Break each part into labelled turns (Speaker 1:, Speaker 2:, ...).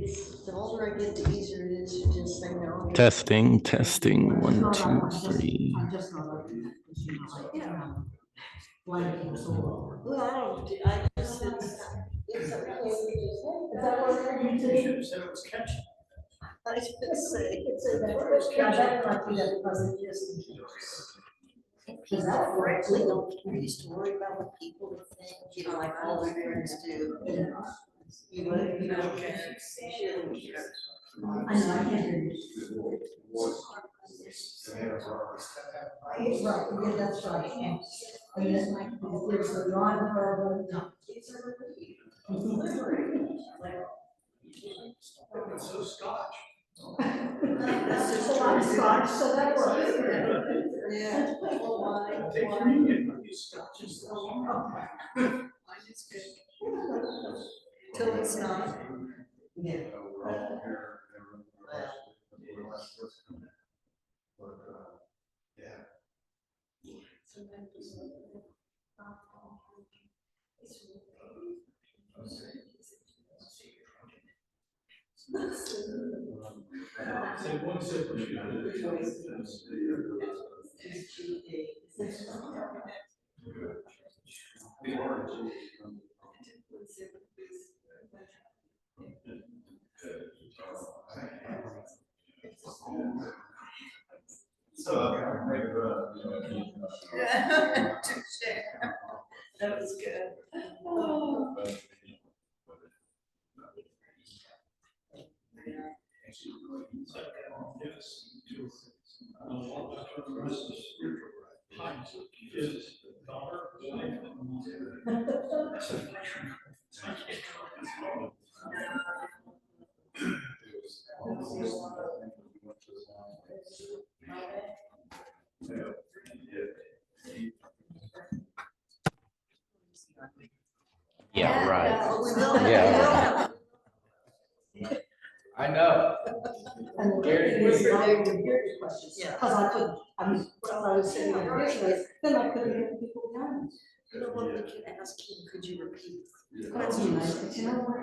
Speaker 1: The older I get, the easier it is to just say no.
Speaker 2: Testing, 1, 2, 3.
Speaker 3: I'm just not like that, 'cause, you know, blanking so.
Speaker 1: Well, I just, it's is that what you do? I was gonna say.
Speaker 3: Yeah, that might be that pleasant distance.
Speaker 1: Because that frankly, I used to worry about what people would think, you know, like all my friends do. You don't care.
Speaker 3: I know, I can't hear you. Right, yeah, that's right. Yeah. And then like, there's a non-verbal.
Speaker 4: So Scotch.
Speaker 3: There's a lot of Scotch, so that works.
Speaker 1: Yeah.
Speaker 4: Take your Indian, you Scotch is so long.
Speaker 1: Mine is good. Till it's not.
Speaker 3: Yeah.
Speaker 1: That was good.
Speaker 2: Yeah, right.
Speaker 1: Yeah.
Speaker 2: I know.
Speaker 3: And the good thing is, I didn't hear your questions,
Speaker 1: Yeah.
Speaker 3: because I couldn't, I mean, when I was sitting there originally, then I couldn't hear the people behind me.
Speaker 1: You know what, we could ask him, could you repeat?
Speaker 3: That's nice, but you know what?
Speaker 1: I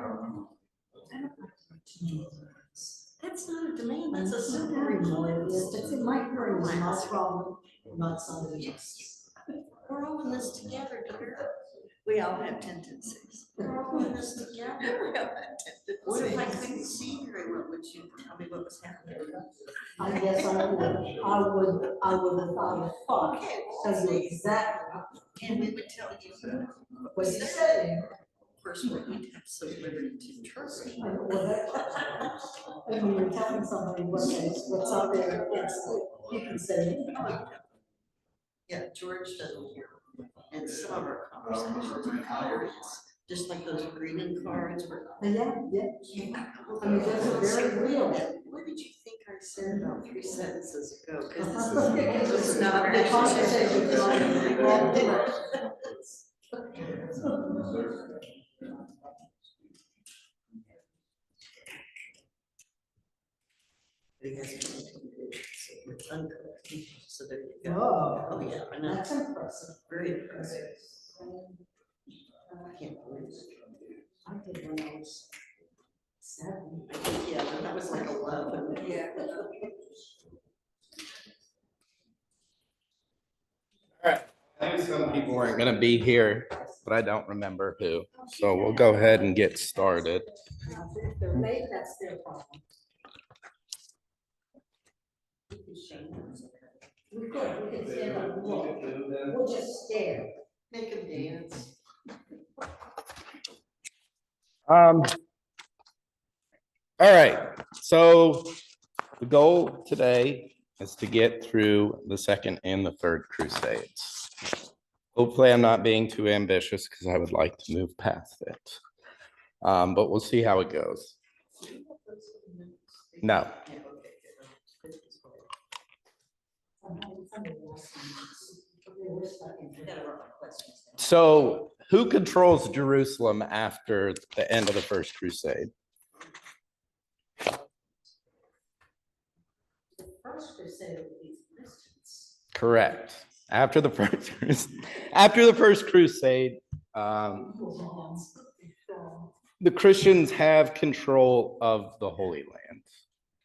Speaker 1: don't like to do this. That's not a demand, that's a
Speaker 3: It's
Speaker 1: simple
Speaker 3: not
Speaker 1: request.
Speaker 3: It's in my hearing is my problem, not somebody else's.
Speaker 1: We're all in this together, dear. We all have tendencies. We're all in this together. We all have tendencies. What if I couldn't see very well? Would you tell me what was happening?
Speaker 3: I guess I would have thought,
Speaker 1: Okay,
Speaker 3: tell you exactly
Speaker 1: and we would tell you.
Speaker 3: what you said.
Speaker 1: Of course, we'd have some liberty to trust.
Speaker 3: And when you're telling somebody what's out there, you can say.
Speaker 1: Yeah, George doesn't hear. And some of our conversations are hilarious, just like those greeting cards were.
Speaker 3: Yeah. I mean, those are very real.
Speaker 1: What did you think I said about 3 sentences ago? Because
Speaker 3: Because
Speaker 1: this is not
Speaker 3: the conversation is going in the wrong direction.
Speaker 1: It's uncooked, so there you go.
Speaker 3: Oh,
Speaker 1: Oh, yeah, I know.
Speaker 3: that's impressive.
Speaker 1: Very impressive. I can't believe it.
Speaker 3: I did when I was 7.
Speaker 1: Yeah, that was like 11. Yeah.
Speaker 2: All right. I think some people weren't gonna be here, but I don't remember who. So we'll go ahead and get started.
Speaker 3: If they're late, that's their problem. We could stand up and look. We'll just stare.
Speaker 1: Make them dance.
Speaker 2: All right, so the goal today is to get through the second and the third crusades. Hopefully I'm not being too ambitious because I would like to move past it. But we'll see how it goes. No. So who controls Jerusalem after the end of the First Crusade?
Speaker 3: The first crusade would be Christians.
Speaker 2: Correct. After the first crusade, the Christians have control of the Holy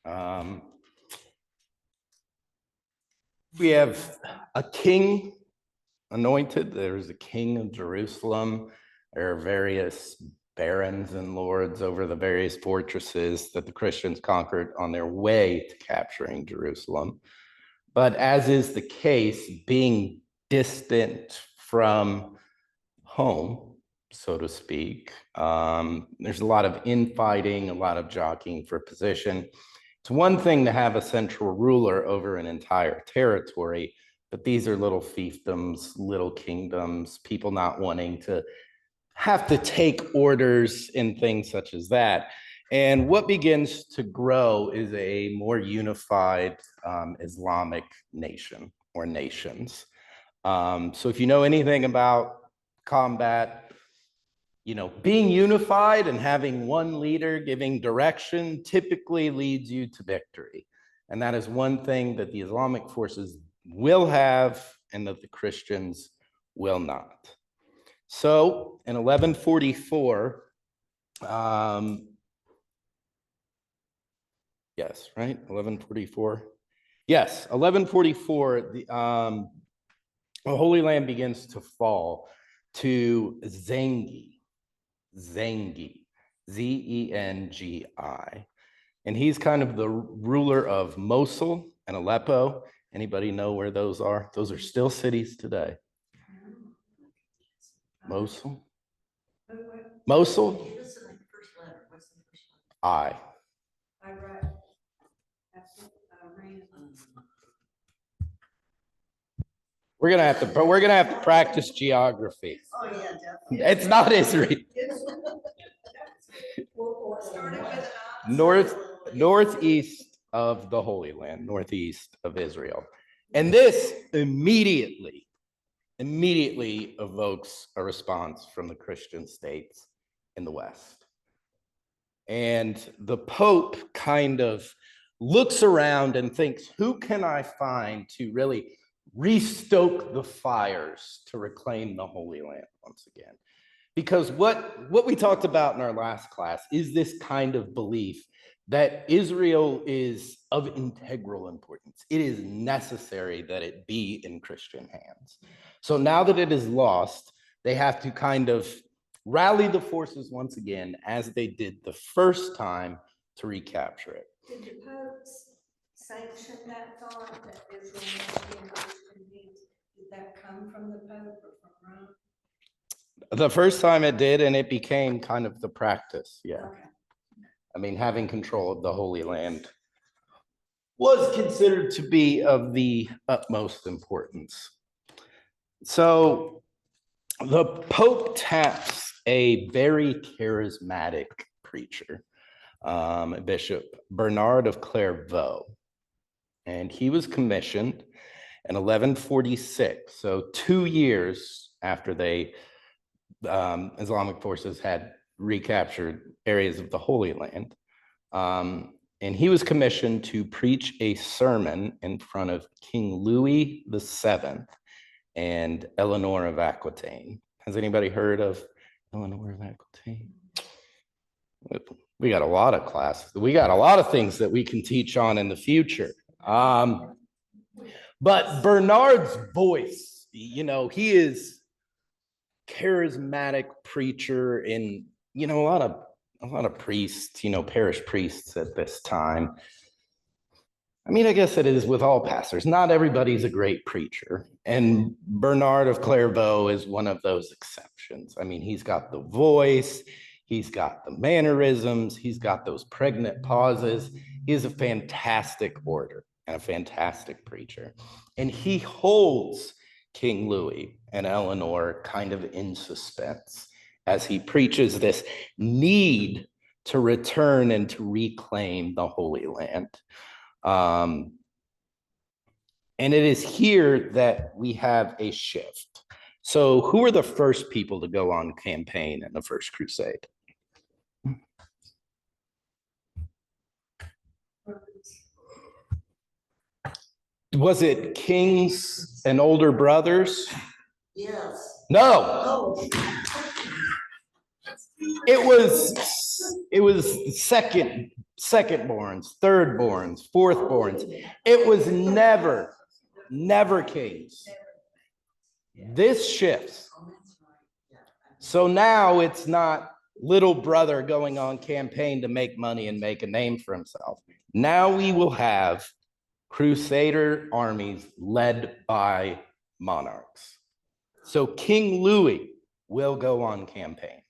Speaker 2: Land. We have a king anointed. There's a king of Jerusalem. There are various barons and lords over the various fortresses that the Christians conquered on their way to capturing Jerusalem. But as is the case, being distant from home, so to speak, there's a lot of infighting, a lot of jockeying for position. It's one thing to have a central ruler over an entire territory, but these are little fiefdoms, little kingdoms, people not wanting to have to take orders in things such as that. And what begins to grow is a more unified Islamic nation or nations. So if you know anything about combat, you know, being unified and having one leader giving direction typically leads you to victory. And that is one thing that the Islamic forces will have and that the Christians will not. So in 1144, yes, right, 1144. Yes, 1144, the Holy Land begins to fall to Zengi, Z-E-N-G-I. And he's kind of the ruler of Mosul and Aleppo. Anybody know where those are? Those are still cities today. Mosul? Mosul?
Speaker 1: Give us the first letter. What's the first letter?
Speaker 2: I.
Speaker 3: I write.
Speaker 2: We're gonna have to practice geography.
Speaker 1: Oh, yeah, definitely.
Speaker 2: It's not Israel.
Speaker 1: Starting with an I.
Speaker 2: Northeast of the Holy Land, northeast of Israel. And this immediately evokes a response from the Christian states in the West. And the Pope kind of looks around and thinks, who can I find to really restoke the fires to reclaim the Holy Land once again? Because what we talked about in our last class is this kind of belief that Israel is of integral importance. It is necessary that it be in Christian hands. So now that it is lost, they have to kind of rally the forces once again, as they did the first time, to recapture it.
Speaker 3: Did the Pope sanction that thought that Israel must be in Christian hands? Did that come from the Pope or from Rome?
Speaker 2: The first time it did, and it became kind of the practice, yeah.
Speaker 3: Okay.
Speaker 2: I mean, having control of the Holy Land was considered to be of the utmost importance. So the Pope taps a very charismatic preacher, Bishop Bernard of Clairvaux, and he was commissioned in 1146, so 2 years after they Islamic forces had recaptured areas of the Holy Land. And he was commissioned to preach a sermon in front of King Louis VII and Eleanor of Aquitaine. Has anybody heard of Eleanor of Aquitaine? We got a lot of classes. We got a lot of things that we can teach on in the future. But Bernard's voice, you know, he is charismatic preacher, and you know, a lot of priests, you know, parish priests at this time. I mean, I guess it is with all pastors. Not everybody's a great preacher, and Bernard of Clairvaux is one of those exceptions. I mean, he's got the voice, he's got the mannerisms, he's got those pregnant pauses. He is a fantastic orator and a fantastic preacher, and he holds King Louis and Eleanor kind of in suspense as he preaches this need to return and to reclaim the Holy Land. And it is here that we have a shift. So who were the first people to go on campaign in the First Crusade? Was it kings and older brothers?
Speaker 1: Yes.
Speaker 2: No.
Speaker 1: Oh.
Speaker 2: it was secondborns, thirdborns, fourthborns. It was never kings. This shifts. So now it's not little brother going on campaign to make money and make a name for himself. Now we will have crusader armies led by monarchs. So King Louis will go on campaign.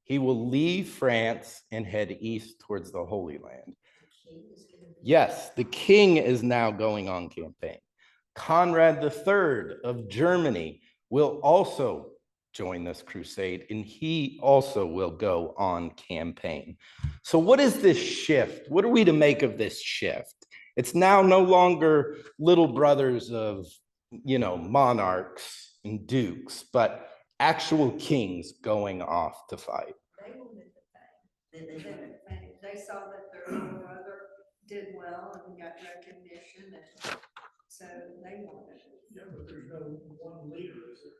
Speaker 2: He will leave France and head east towards the Holy Land. Yes, the king is now going on campaign. Conrad III of Germany will also join this crusade, and he also will go on campaign. So what is this shift? What are we to make of this shift? It's now no longer little brothers of, monarchs and dukes, but actual kings going off to fight.
Speaker 3: They wanted the fame. They saw that their little brother did well and got recognition, and so they wanted it.
Speaker 4: Yeah, but there's no one leader, is there?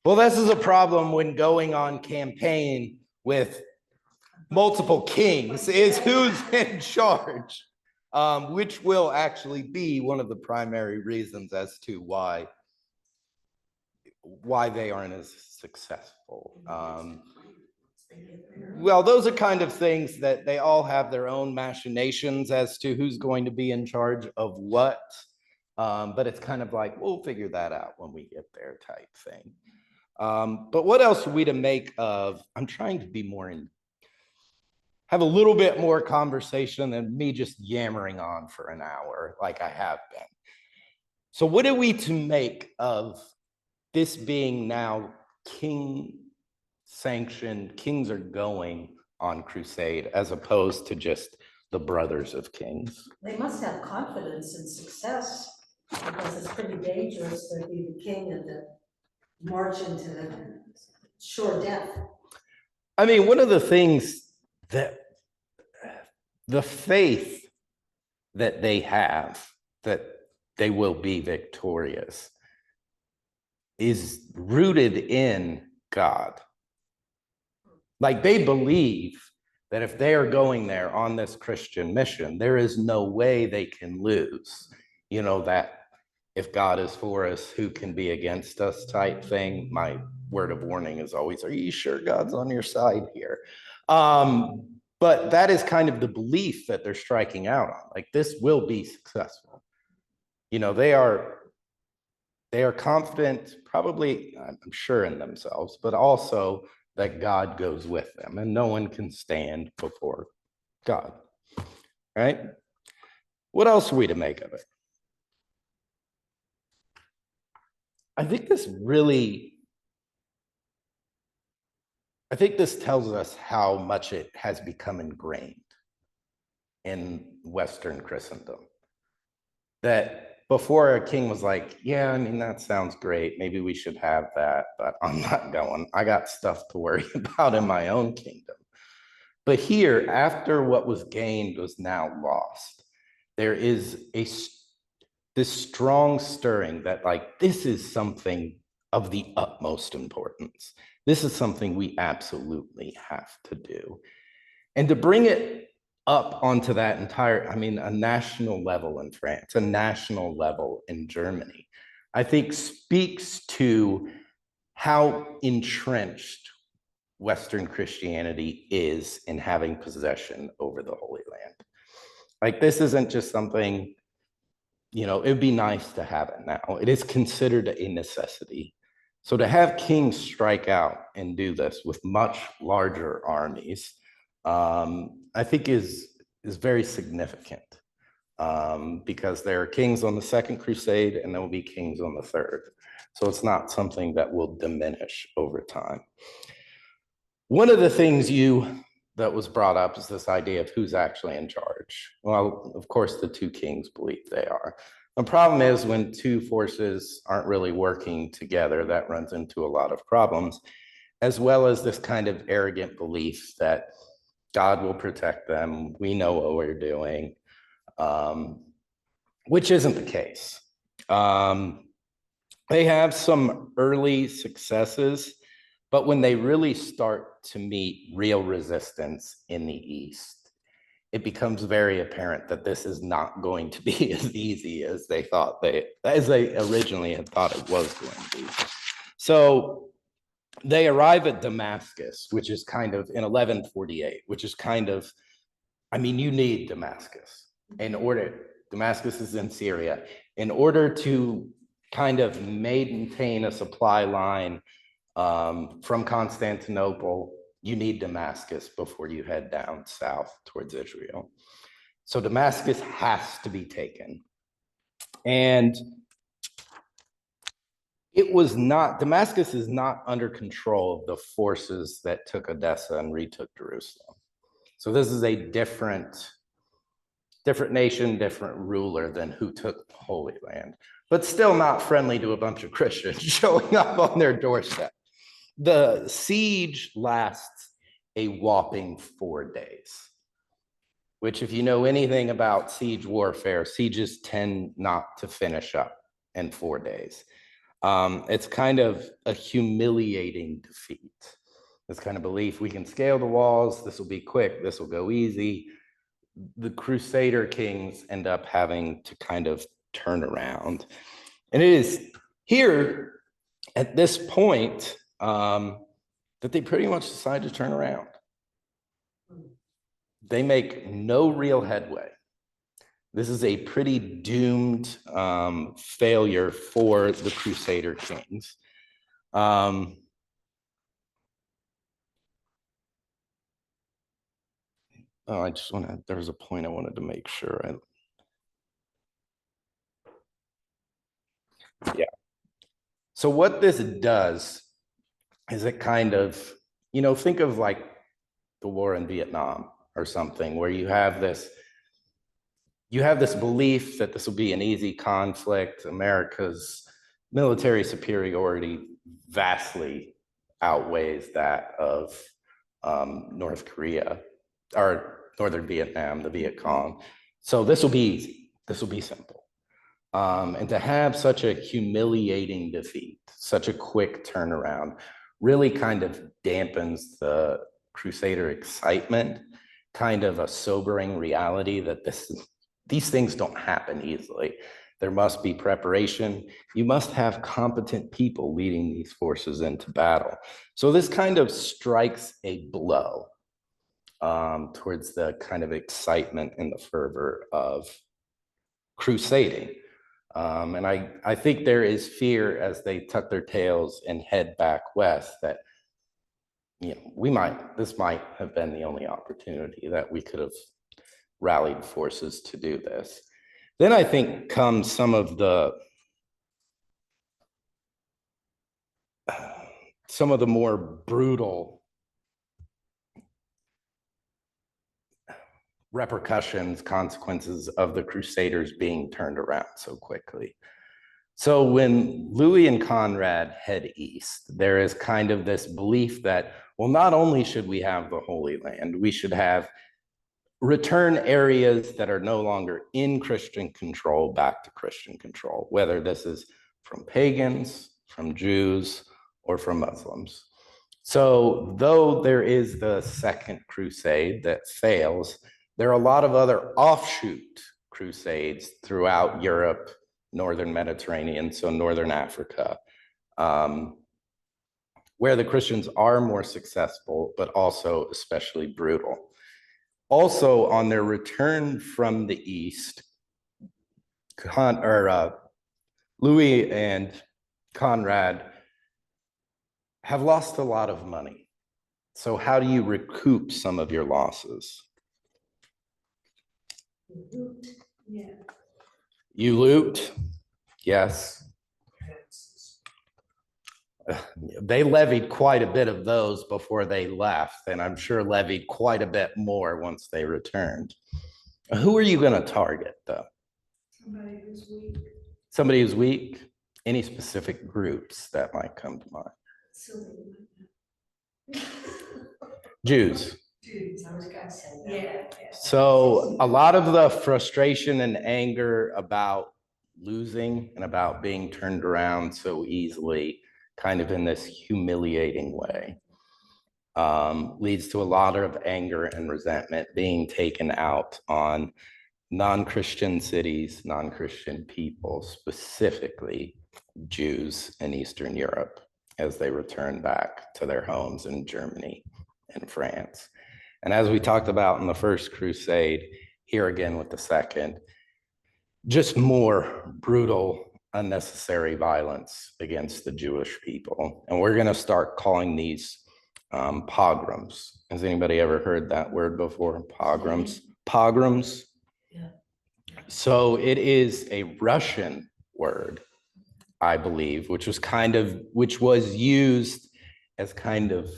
Speaker 2: Well, this is a problem when going on campaign with multiple kings, is who's in charge, which will actually be one of the primary reasons as to why they aren't as successful. Well, those are kind of things that they all have their own machinations as to who's going to be in charge of what. But it's kind of like, we'll figure that out when we get there type thing. But what else are we to make of, I'm trying to be have a little bit more conversation than me just yammering on for an hour like I have been. So what are we to make of this being now king sanctioned, kings are going on crusade as opposed to just the brothers of kings?
Speaker 5: They must have confidence in success, because it's pretty dangerous to be the king and to march into the sure death.
Speaker 2: I mean, one of the things that the faith that they have that they will be victorious is rooted in God. Like, they believe that if they are going there on this Christian mission, there is no way they can lose. That if God is for us, who can be against us type thing. My word of warning is always, are you sure God's on your side here? But that is kind of the belief that they're striking out on. Like, this will be successful. They are confident, probably, I'm sure, in themselves, but also that God goes with them and no one can stand before God, right? What else are we to make of it? I think this tells us how much it has become ingrained in Western Christendom. That before, a king was like, yeah, I mean, that sounds great. Maybe we should have that, but I'm not going. I got stuff to worry about in my own kingdom. But here, after what was gained was now lost, there is this strong stirring that, like, this is something of the utmost importance. This is something we absolutely have to do. And to bring it up onto that a national level in France, a national level in Germany, I think speaks to how entrenched Western Christianity is in having possession over the Holy Land. Like, this isn't just something, it'd be nice to have it now. It is considered a necessity. So to have kings strike out and do this with much larger armies, I think is very significant, because there are kings on the Second Crusade and there will be kings on the Third. So it's not something that will diminish over time. One of the things that was brought up is this idea of who's actually in charge. Well, of course, the two kings believe they are. The problem is when two forces aren't really working together, that runs into a lot of problems, as well as this kind of arrogant belief that God will protect them. We know what we're doing, which isn't the case. They have some early successes. But when they really start to meet real resistance in the East, it becomes very apparent that this is not going to be as easy as they originally had thought it was going to be. So they arrive at Damascus, which is kind of in 1148, which is kind of, I mean, you need Damascus in order, Damascus is in Syria, in order to kind of maintain a supply line from Constantinople. You need Damascus before you head down south towards Israel. So Damascus has to be taken. And Damascus is not under control of the forces that took Edessa and retook Jerusalem. So this is a different nation, different ruler than who took the Holy Land, but still not friendly to a bunch of Christians showing up on their doorstep. The siege lasts a whopping 4 days, which, if you know anything about siege warfare, sieges tend not to finish up in 4 days. It's kind of a humiliating defeat. This kind of belief, we can scale the walls, this will be quick, this will go easy. The Crusader kings end up having to kind of turn around. And it is here at this point that they pretty much decide to turn around. They make no real headway. This is a pretty doomed failure for the Crusader kings. There was a point I wanted to make sure. Yeah. So what this does is it kind of, think of like the war in Vietnam or something, where you have this belief that this will be an easy conflict. America's military superiority vastly outweighs that of North Korea or Northern Vietnam, the Viet Cong. So this will be easy. This will be simple. And to have such a humiliating defeat, such a quick turnaround, really kind of dampens the Crusader excitement, kind of a sobering reality that these things don't happen easily. There must be preparation. You must have competent people leading these forces into battle. So this kind of strikes a blow towards the kind of excitement and the fervor of crusading. And I think there is fear as they tuck their tails and head back west that, this might have been the only opportunity that we could have rallied forces to do this. Then I think comes some of the more brutal repercussions, consequences of the Crusaders being turned around so quickly. So when Louis and Conrad head east, there is kind of this belief that, well, not only should we have the Holy Land, we should have return areas that are no longer in Christian control back to Christian control, whether this is from pagans, from Jews, or from Muslims. So though there is the Second Crusade that fails, there are a lot of other offshoot crusades throughout Europe, Northern Mediterranean, so Northern Africa, where the Christians are more successful, but also especially brutal. Also, on their return from the East, Louis and Conrad have lost a lot of money. So how do you recoup some of your losses?
Speaker 3: Yeah.
Speaker 2: You loot, yes. They levied quite a bit of those before they left, and I'm sure levied quite a bit more once they returned. Who are you going to target, though?
Speaker 3: Somebody who's weak.
Speaker 2: Somebody who's weak? Any specific groups that might come to mind? Jews.
Speaker 3: Jews, I was gonna say that. Yeah.
Speaker 2: So a lot of the frustration and anger about losing and about being turned around so easily kind of in this humiliating way. Leads to a lot of anger and resentment being taken out on non-Christian cities, non-Christian people, specifically Jews in Eastern Europe, as they return back to their homes in Germany and France. And as we talked about in the first crusade, here again with the second, just more brutal, unnecessary violence against the Jewish people. And we're going to start calling these pogroms. Has anybody ever heard that word before? Pogroms? Pogroms?
Speaker 5: Yeah.
Speaker 2: So it is a Russian word, I believe, which was used as kind of,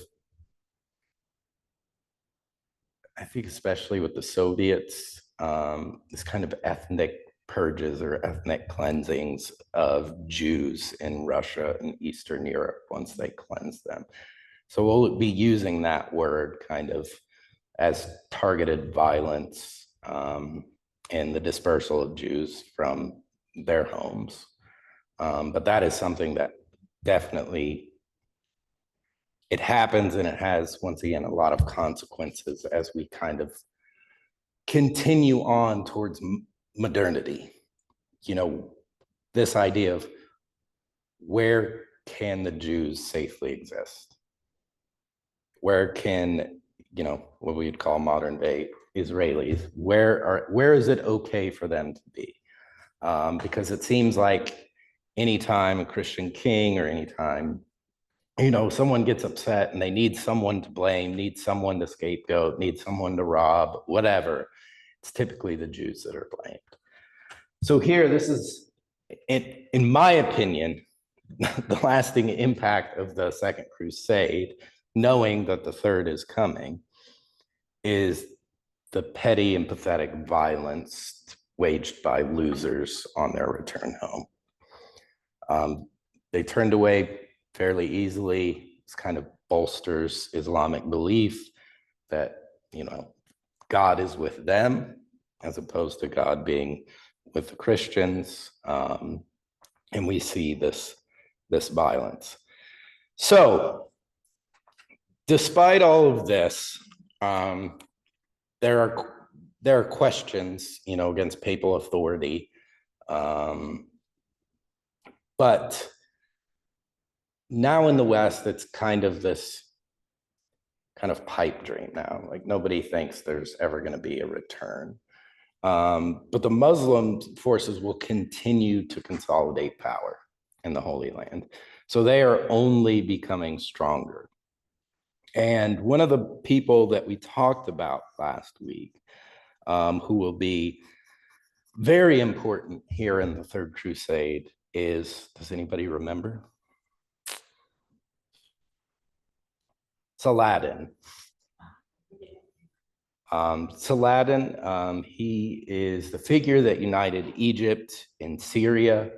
Speaker 2: I think especially with the Soviets, this kind of ethnic purges or ethnic cleansings of Jews in Russia and Eastern Europe once they cleanse them. So we'll be using that word kind of as targeted violence and the dispersal of Jews from their homes. But that is something that definitely, it happens, and it has, once again, a lot of consequences as we kind of continue on towards modernity. You know, this idea of where can the Jews safely exist? Where can, you know, what we'd call modern day Israelis, where is it okay for them to be? Because it seems like anytime a Christian king or anytime, you know, someone gets upset and they need someone to blame, need someone to scapegoat, need someone to rob, whatever, it's typically the Jews that are blamed. So here, this is, in my opinion, the lasting impact of the Second Crusade, knowing that the third is coming, is the petty and pathetic violence waged by losers on their return home. They turned away fairly easily. This kind of bolsters Islamic belief that, you know, God is with them as opposed to God being with the Christians. And we see this violence. So despite all of this, there are questions, you know, against papal authority, but now in the West, it's kind of this kind of pipe dream now. Like nobody thinks there's ever going to be a return, but the Muslim forces will continue to consolidate power in the Holy Land, so they are only becoming stronger. And one of the people that we talked about last week, who will be very important here in the Third Crusade is, does anybody remember? Saladin. Saladin, he is the figure that united Egypt and Syria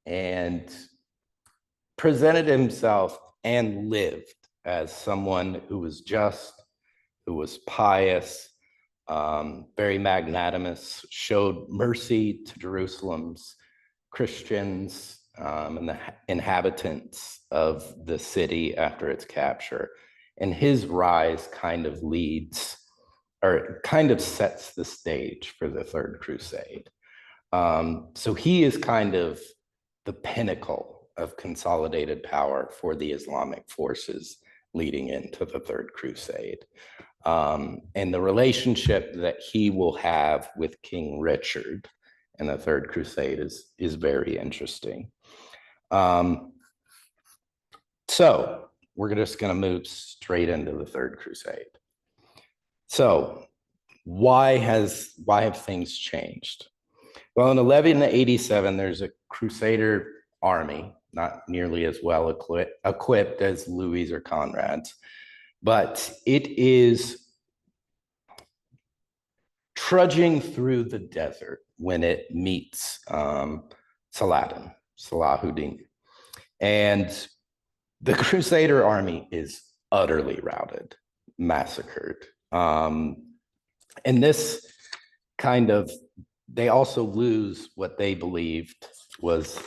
Speaker 2: and presented himself and lived as someone who was just, who was pious, very magnanimous, showed mercy to Jerusalem's Christians and the inhabitants of the city after its capture. And his rise kind of leads, or kind of sets the stage for the Third Crusade. So he is kind of the pinnacle of consolidated power for the Islamic forces leading into the Third Crusade. And the relationship that he will have with King Richard in the Third Crusade is very interesting. So we're just going to move straight into the Third Crusade. So why have things changed? Well, in 1187, there's a Crusader army, not nearly as well equipped as Louis or Conrad's, but it is trudging through the desert when it meets Salahuddin. And the Crusader army is utterly routed, massacred. And this kind of, they also lose what they believed was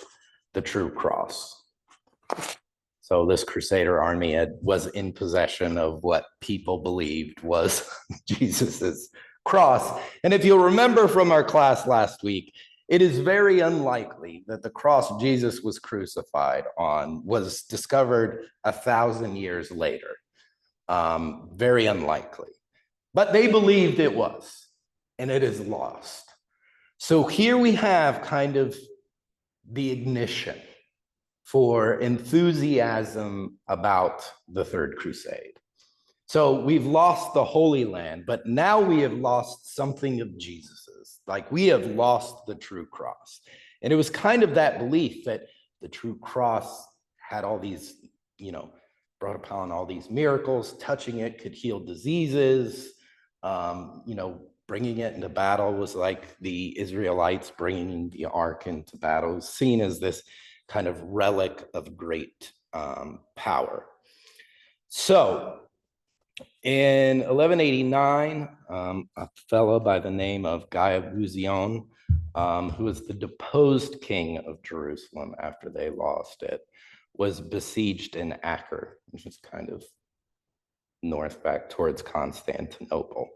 Speaker 2: the true cross. So So this Crusader army was in possession of what people believed was Jesus's cross. And if you'll remember from our class last week, it is very unlikely that the cross Jesus was crucified on was discovered 1,000 years later. Very unlikely. But they believed it was, and it is lost. So here we have kind of the ignition for enthusiasm about the Third Crusade. So we've lost the Holy Land, but now we have lost something of Jesus's. Like we have lost the true cross. And it was kind of that belief that the true cross had all these, brought upon all these miracles, touching it could heal diseases, bringing it into battle was like the Israelites bringing the ark into battle, seen as this kind of relic of great power. So in 1189, a fellow by the name of Guy of Lusignan, who was the deposed king of Jerusalem after they lost it, was besieged in Acre, which is kind of north back towards Constantinople.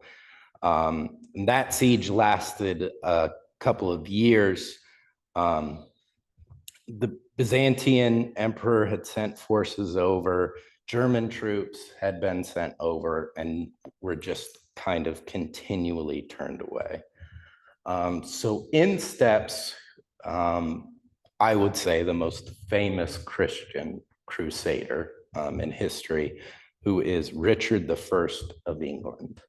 Speaker 2: And that siege lasted a couple of years. The Byzantine emperor had sent forces over, German troops had been sent over, and were just kind of continually turned away. So in steps, I would say the most famous Christian crusader in history, who is Richard I of England.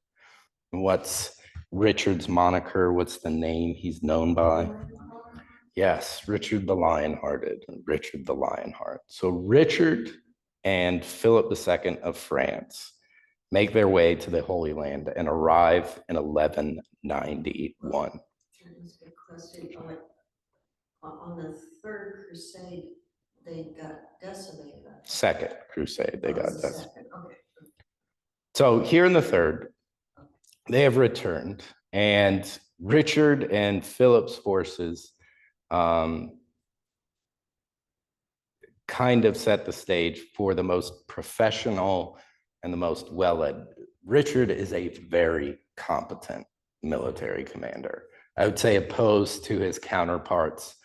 Speaker 2: What's Richard's moniker? What's the name he's known by? Yes, Richard the Lionhearted, Richard the Lionheart. So Richard and Philip II of France make their way to the Holy Land and arrive in 1191.
Speaker 5: On the Third Crusade, they got decimated.
Speaker 2: Second Crusade, they got
Speaker 5: Oh, it's the
Speaker 2: decimated.
Speaker 5: second, okay.
Speaker 2: So here in the third, they have returned, and Richard and Philip's forces kind of set the stage for the most professional and the most well-led. Richard is a very competent military commander. I would say opposed to his counterparts.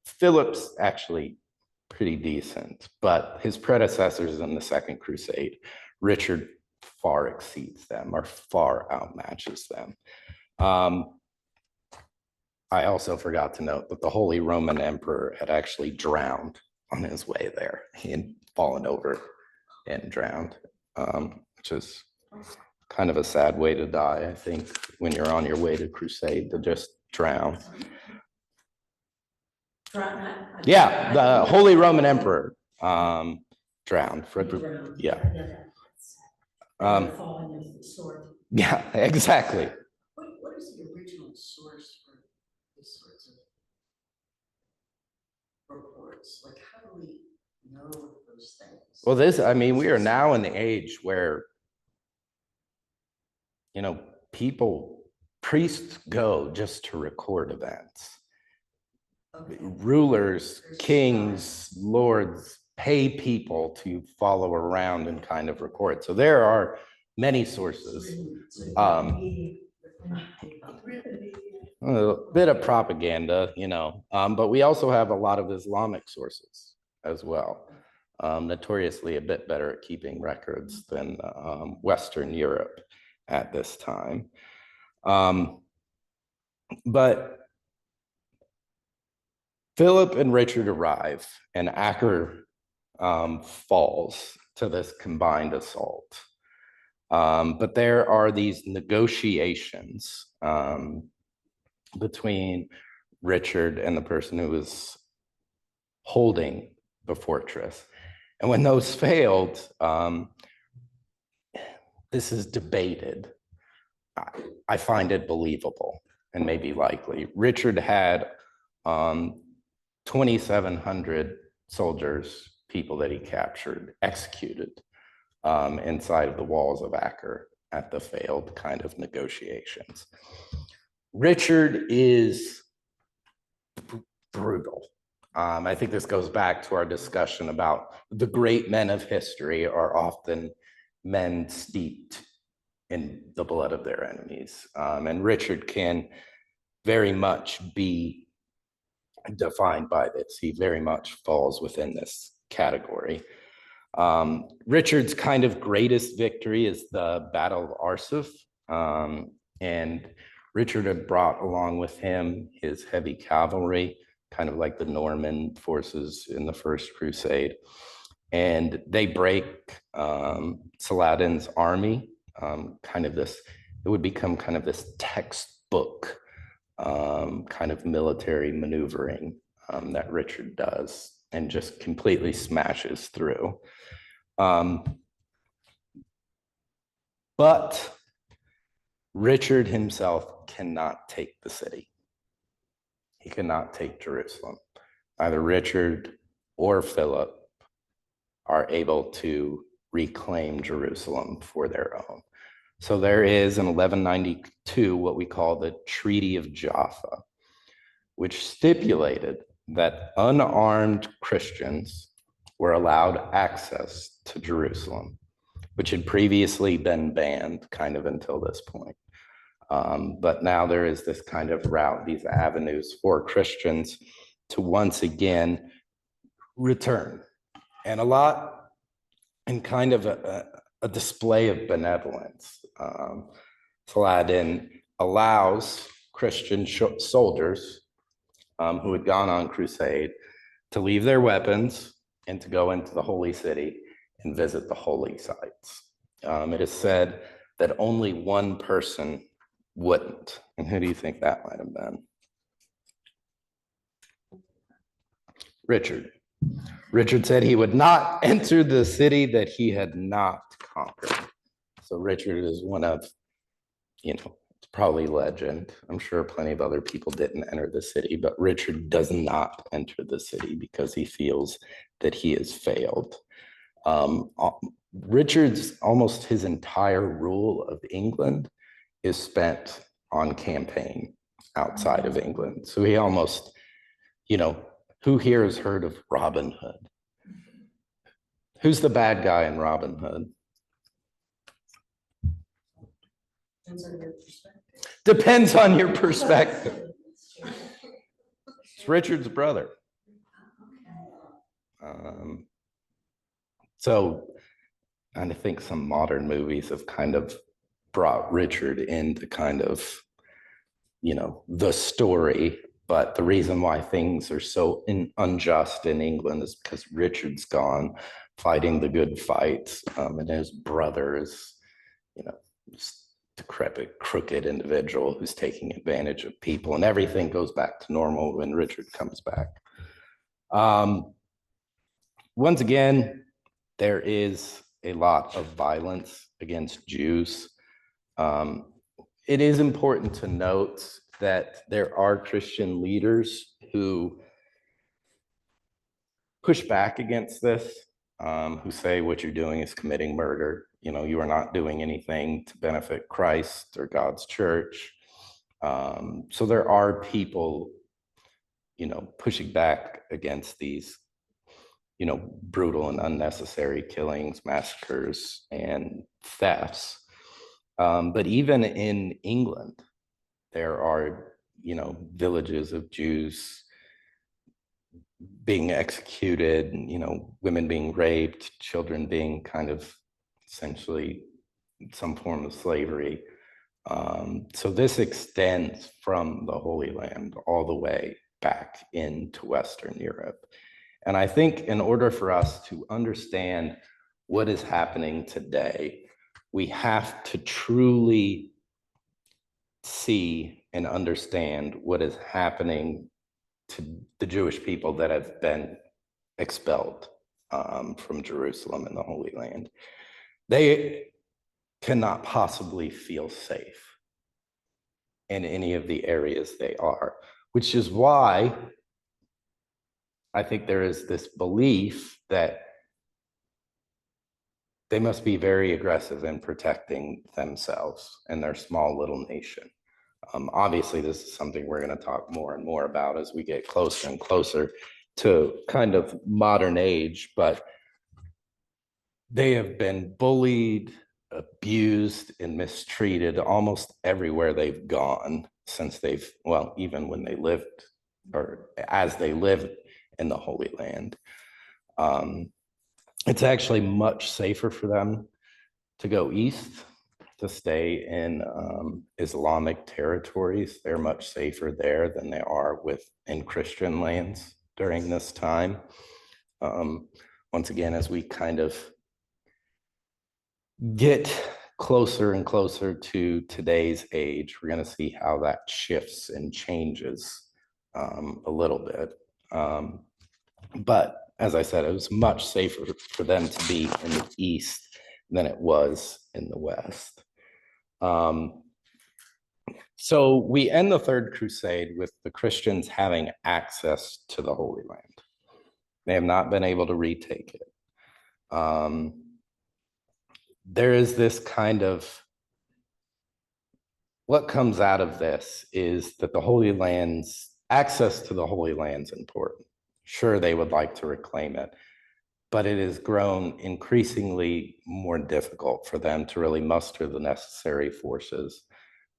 Speaker 2: Philip's actually pretty decent, but his predecessors in the Second Crusade, Richard far exceeds them or far outmatches them. I also forgot to note that the Holy Roman Emperor had actually drowned on his way there. He had fallen over and drowned, which is kind of a sad way to die, I think, when you're on your way to crusade, to just drown. Yeah, the Holy Roman Emperor drowned. Frederick, yeah.
Speaker 5: Falling into the sword.
Speaker 2: Yeah, exactly.
Speaker 5: What is the original source for these sorts of reports? Like, how do we know those things?
Speaker 2: Well, we are now in the age where, priests go just to record events.
Speaker 5: Okay.
Speaker 2: Rulers, kings, lords pay people to follow around and kind of record. So there are many sources. A bit of propaganda, but we also have a lot of Islamic sources as well. Notoriously a bit better at keeping records than Western Europe at this time. But Philip and Richard arrive, and Acre falls to this combined assault. But there are these negotiations between Richard and the person who was holding the fortress. And when those failed, this is debated. I find it believable and maybe likely. Richard had 2,700 soldiers, people that he captured, executed inside of the walls of Acre at the failed kind of negotiations. Richard is brutal. I think this goes back to our discussion about the great men of history are often men steeped in the blood of their enemies. And Richard can very much be defined by this. He very much falls within this category. Richard's kind of greatest victory is the Battle of Arsuf. And Richard had brought along with him his heavy cavalry, kind of like the Norman forces in the First Crusade. And they break Saladin's army, it would become kind of this textbook kind of military maneuvering that Richard does and just completely smashes through. But Richard himself cannot take the city. He cannot take Jerusalem. Either Richard or Philip are able to reclaim Jerusalem for their own. So there is in 1192 what we call the Treaty of Jaffa, which stipulated that unarmed Christians were allowed access to Jerusalem, which had previously been banned kind of until this point. But now there is this kind of route, these avenues for Christians to once again return. And a lot in kind of a display of benevolence. Saladin allows Christian soldiers who had gone on crusade to leave their weapons and to go into the holy city and visit the holy sites. It is said that only one person wouldn't. And who do you think that might have been? Richard. Richard said he would not enter the city that he had not conquered. So Richard is one of, it's probably legend. I'm sure plenty of other people didn't enter the city, but Richard does not enter the city because he feels that he has failed. Richard's almost his entire rule of England is spent on campaign outside of England. So he almost, who here has heard of Robin Hood? Who's the bad guy in Robin Hood? Depends on your perspective. It's Richard's brother. And I think some modern movies have kind of brought Richard into kind of, the story. But the reason why things are so unjust in England is because Richard's gone fighting the good fights, and his brother is, just decrepit, crooked individual who's taking advantage of people, and everything goes back to normal when Richard comes back. Once again, there is a lot of violence against Jews. It is important to note that there are Christian leaders who push back against this, who say what you're doing is committing murder. You are not doing anything to benefit Christ or God's church. So there are people, pushing back against these, brutal and unnecessary killings, massacres, and thefts. But even in England, there are, villages of Jews being executed, women being raped, children being kind of essentially some form of slavery. So this extends from the Holy Land all the way back into Western Europe. And I think in order for us to understand what is happening today, we have to truly see and understand what is happening to the Jewish people that have been expelled from Jerusalem and the Holy Land. They cannot possibly feel safe in any of the areas they are, which is why I think there is this belief that they must be very aggressive in protecting themselves and their small little nation. Obviously, this is something we're going to talk more and more about as we get closer and closer to kind of modern age, but they have been bullied, abused, and mistreated almost everywhere they've gone since well, even when they lived or as they lived in the Holy Land. It's actually much safer for them to go east, to stay in Islamic territories. They're much safer there than they are in Christian lands during this time. Once again, as we kind of get closer and closer to today's age, we're going to see how that shifts and changes a little bit. But as I said, it was much safer for them to be in the East than it was in the West. So we end the Third Crusade with the Christians having access to the Holy Land. They have not been able to retake it. There is this kind of, what comes out of this is that the Holy Land's access to the Holy Land's important. Sure, they would like to reclaim it, but it has grown increasingly more difficult for them to really muster the necessary forces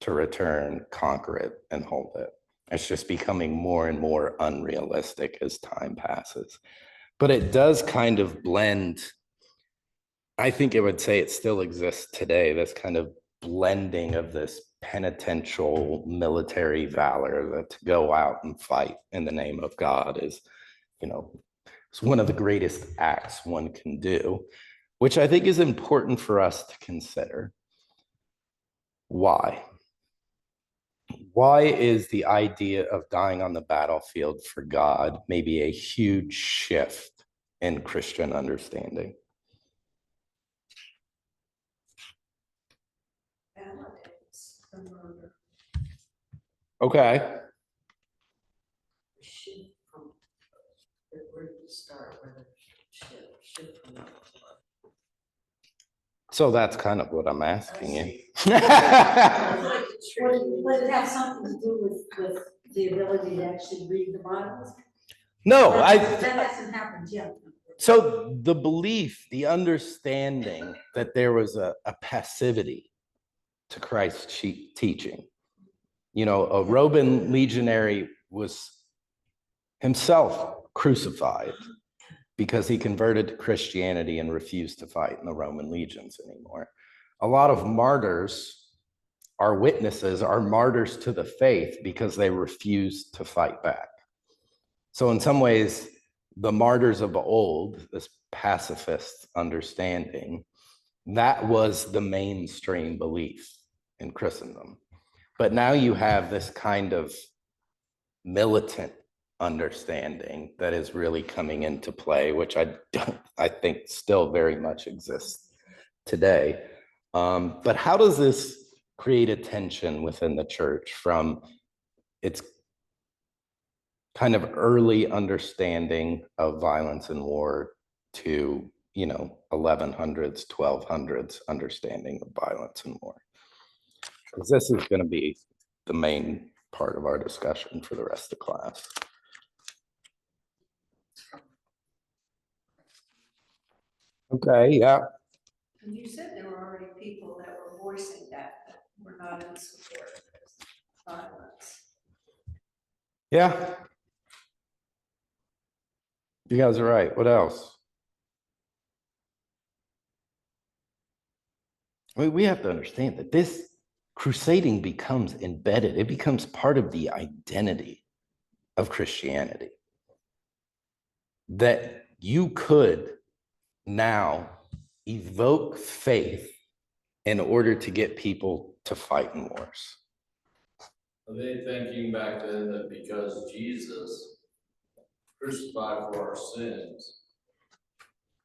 Speaker 2: to return, conquer it, and hold it. It's just becoming more and more unrealistic as time passes. But it does kind of blend, I think it would say it still exists today, this kind of blending of this penitential military valor, that to go out and fight in the name of God is, it's one of the greatest acts one can do, which I think is important for us to consider. Why? Why is the idea of dying on the battlefield for God maybe a huge shift in Christian understanding?
Speaker 5: Validates the murder.
Speaker 2: Okay.
Speaker 5: Shift from, where did it start? Where did it shift from?
Speaker 2: So that's kind of what I'm asking you.
Speaker 5: Would it have something to do with the ability to actually read the Bible?
Speaker 2: No,
Speaker 5: That hasn't happened yet.
Speaker 2: so the belief, the understanding that there was a passivity to Christ's teaching. A Roman legionary was himself crucified because he converted to Christianity and refused to fight in the Roman legions anymore. A lot of martyrs are witnesses, are martyrs to the faith because they refused to fight back. So in some ways, the martyrs of old, this pacifist understanding, that was the mainstream belief in Christendom. But now you have this kind of militant understanding that is really coming into play, which I think still very much exists today. But how does this create a tension within the church from its kind of early understanding of violence and war to 1100s, 1200s understanding of violence and war? Because this is going to be the main part of our discussion for the rest of the class. Okay, yeah.
Speaker 3: And you said there were already people that were voicing that were not in support of this violence.
Speaker 2: Yeah. You guys are right. What else? We have to understand that this crusading becomes embedded. It becomes part of the identity of Christianity. That you could now evoke faith in order to get people to fight in wars.
Speaker 4: Are they thinking back then that because Jesus crucified for our sins,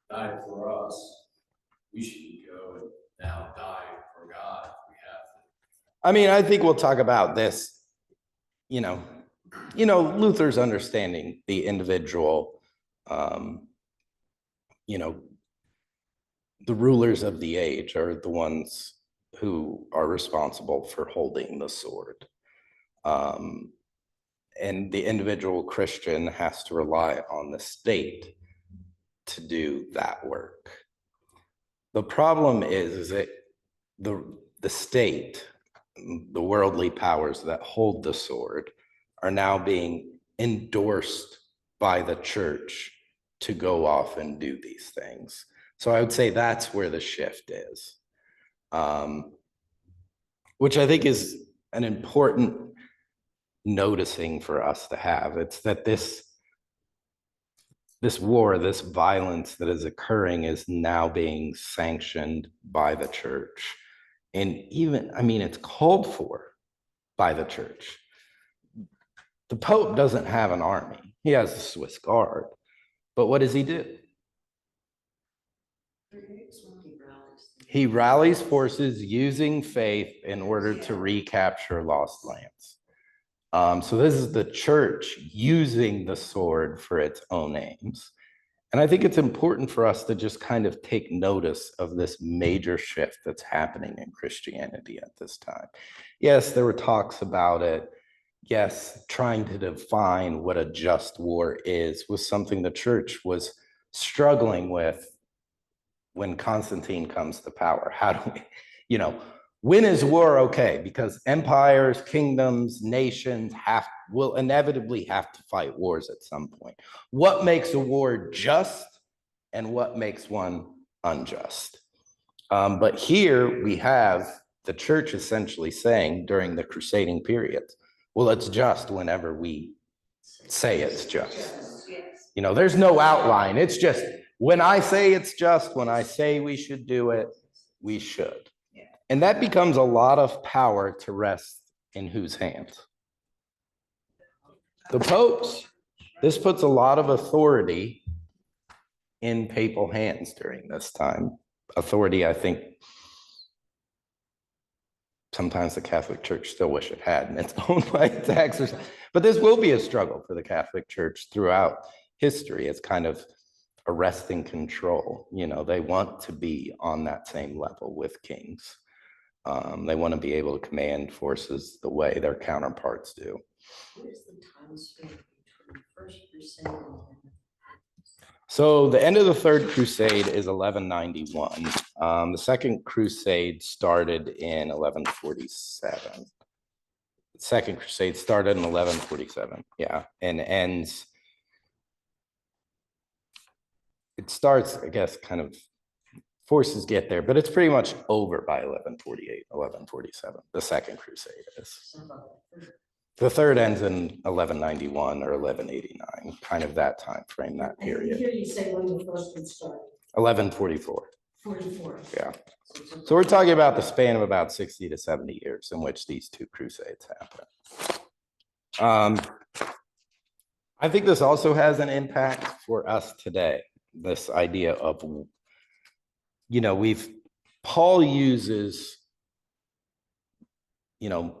Speaker 4: died for us, we should go and now die for God if we have to?
Speaker 2: I mean, I think we'll talk about this, Luther's understanding the individual, the rulers of the age are the ones who are responsible for holding the sword. and the individual Christian has to rely on the state to do that work. The problem is that the state, the worldly powers that hold the sword, are now being endorsed by the church to go off and do these things. So I would say that's where the shift is, which I think is an important noticing for us to have. It's that this war, this violence that is occurring is now being sanctioned by the church. And even, I mean, it's called for by the church. The Pope doesn't have an army. He has the Swiss Guard. But what does he do? He rallies forces using faith in order to recapture lost lands. So this is the church using the sword for its own aims. And I think it's important for us to just kind of take notice of this major shift that's happening in Christianity at this time. Yes, there were talks about it. Yes, trying to define what a just war is was something the church was struggling with when Constantine comes to power. How do we, when is war okay? Because empires, kingdoms, nations will inevitably have to fight wars at some point. What makes a war just and what makes one unjust? But here we have the church essentially saying during the crusading period, well, it's just whenever we say it's just. There's no outline. It's just when I say it's just, when I say we should do it, we should. And that becomes a lot of power to rest in whose hands? The popes. This puts a lot of authority in papal hands during this time. Authority, I think, sometimes the Catholic Church still wish it had in its own way to exercise. But this will be a struggle for the Catholic Church throughout history. It's kind of arresting control. They want to be on that same level with kings. They want to be able to command forces the way their counterparts do.
Speaker 5: What is the time span between the First Crusade and
Speaker 2: So the end of the Third Crusade is 1191. The Second Crusade started in 1147. The Second Crusade started in 1147, yeah, and ends. It starts, I guess, kind of forces get there, but it's pretty much over by 1148, 1147. The Second Crusade is. The third ends in 1191 or 1189, kind of that time frame, that
Speaker 5: I didn't
Speaker 2: period.
Speaker 5: hear you say when the first one started,
Speaker 2: 1144.
Speaker 5: 44.
Speaker 2: Yeah. So we're talking about the span of about 60 to 70 years in which these two crusades happen. I think this also has an impact for us today. This idea of, Paul uses,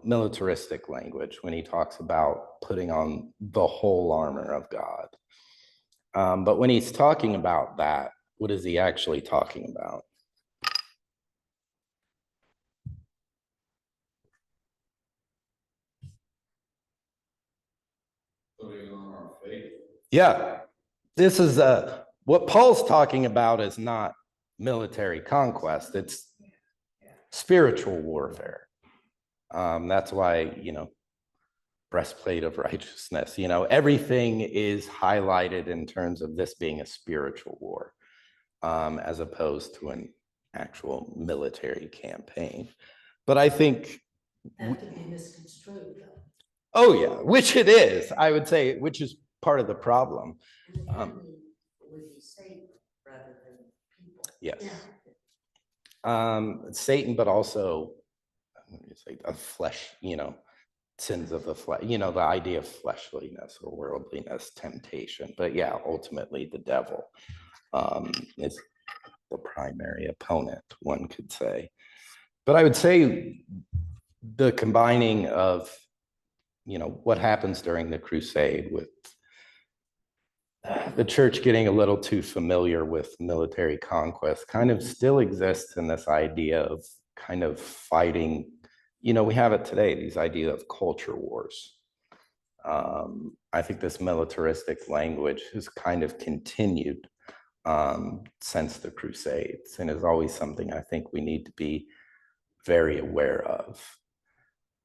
Speaker 2: militaristic language when he talks about putting on the whole armor of God. But when he's talking about that, what is he actually talking about?
Speaker 4: Putting on our faith.
Speaker 2: Yeah, this is what Paul's talking about is not military conquest, it's spiritual warfare. That's why, breastplate of righteousness, everything is highlighted in terms of this being a spiritual war, as opposed to an actual military campaign. But I think
Speaker 5: That could be misconstrued, though.
Speaker 2: oh yeah, which it is, I would say, which is part of the problem.
Speaker 5: Would be Satan rather than people.
Speaker 2: Yes.
Speaker 5: Yeah.
Speaker 2: Satan, but also a flesh, sins of the flesh, the idea of fleshliness or worldliness, temptation. But yeah, ultimately the devil is the primary opponent, one could say. But I would say the combining of, what happens during the crusade with the church getting a little too familiar with military conquest kind of still exists in this idea of kind of fighting, we have it today, these idea of culture wars. I think this militaristic language has kind of continued since the Crusades, and is always something I think we need to be very aware of.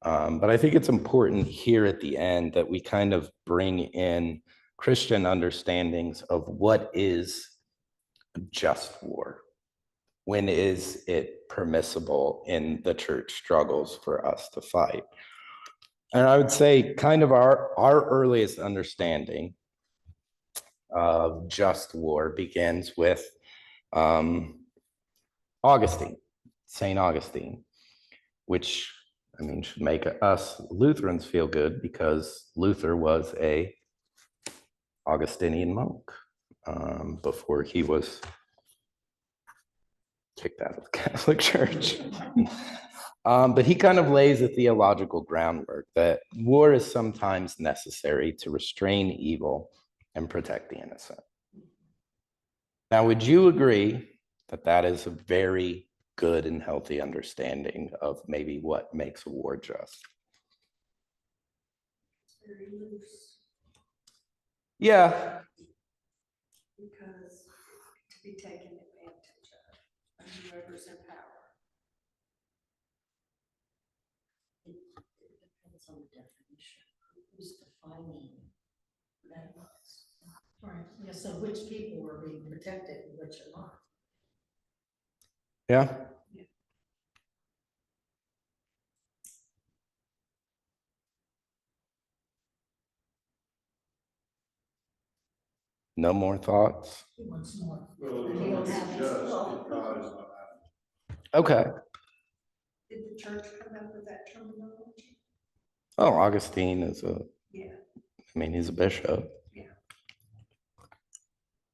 Speaker 2: But I think it's important here at the end that we kind of bring in Christian understandings of what is just war. When is it permissible in the church struggles for us to fight? And I would say kind of our earliest understanding of just war begins with Augustine, St. Augustine, which I mean should make us Lutherans feel good because Luther was a Augustinian monk before he was kicked out of the Catholic Church. But he kind of lays a theological groundwork that war is sometimes necessary to restrain evil and protect the innocent. Now, would you agree that that is a very good and healthy understanding of maybe what makes a war just?
Speaker 3: It's very loose,
Speaker 2: Yeah,
Speaker 3: because to be taken advantage of whoever's in power.
Speaker 5: It depends on the definition, who's defining that was. Right, yeah, so which people are being protected and which are not.
Speaker 2: yeah. No more thoughts?
Speaker 5: Who wants more?
Speaker 6: Well,
Speaker 5: And you don't have
Speaker 6: it's
Speaker 5: it.
Speaker 6: just if God is not.
Speaker 2: Okay.
Speaker 3: Did the church come up with that terminology?
Speaker 2: Oh, Augustine is
Speaker 3: Yeah.
Speaker 2: I mean, he's a bishop.
Speaker 3: Yeah.